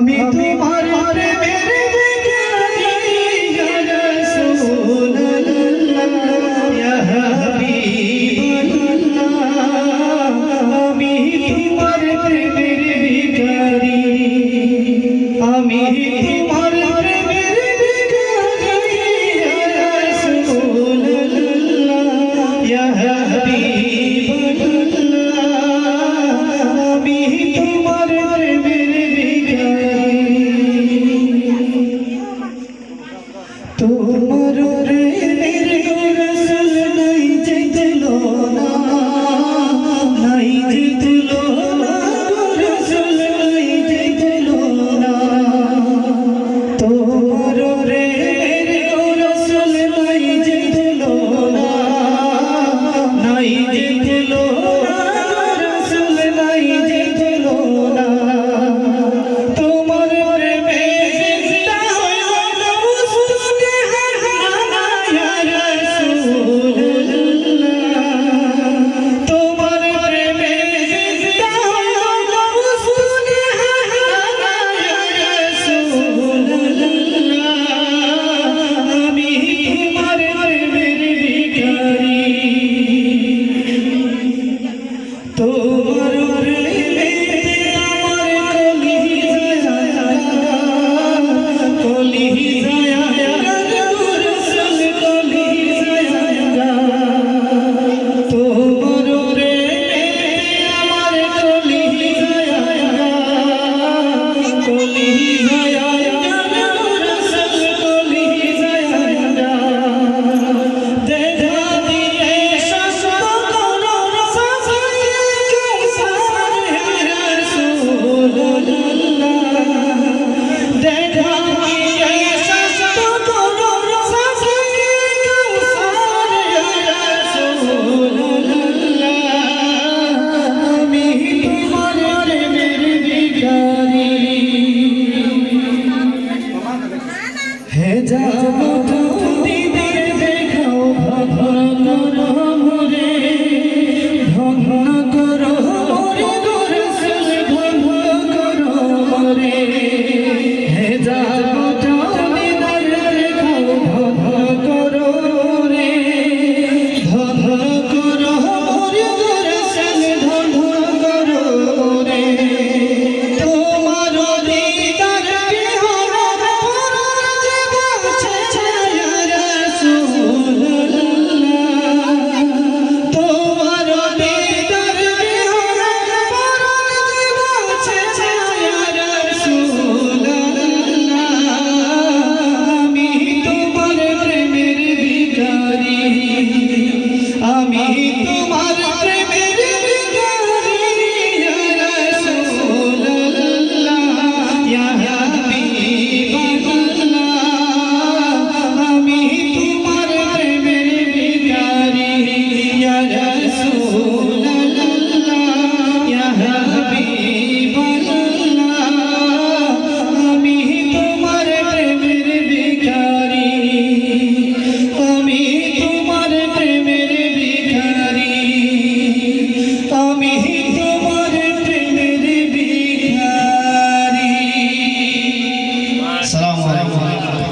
আমি তোমার প্রেমের ভিখারি ইয়া রাসূলুল্লাহ ইয়া হাবিবাল্লাহ আমি তোমার প্রেমের ভিখারি আমি তোমার প্রেমের ভিখারি ইয়া রাসূলুল্লাহ ইয়া হাবিবাল্লাহ আমি তোমার প্রেমের তোমার প্রেমের রসুল নাই যে দিলো না নাই যে দিলো না রসুল নাই যে দিলো না তোমার প্রেমের রসুল নাই যে দিলো না নাই যে দিলো না রসুল নাই যে দিলো না তোমার প্রেমে তোমার প্রেমে আমার কলি যায় রসুল কলি যায় তোমার প্রেমে আমার কলি যায় রসুল কলি যায় দেখা দিয়ে শাসন করো হে যাবো দিদির দেখাও ভগবান মরে ধন্য করো মরে রসুল ধন্য করো মরে হে যাবো দিদির দেখাও ধন্য করো রে ধন্য করো মরে রসুল ধন্য করো রে তোমার দিদার কে হলো আমি তোমার প্রেমের ভিখারি ইয়া রাসূলুল্লাহ ইয়া হাবিবাল্লাহ আমি তোমার প্রেমের ভিখারি ইয়া রাসূলুল্লাহ ইয়া হাবিবাল্লাহ আমি তোমার প্রেমের ভিখারি আমি তোমার প্রেমের ভিখারি আমি তোমার প্রেমের ভিখারি। আসসালামু আলাইকুম।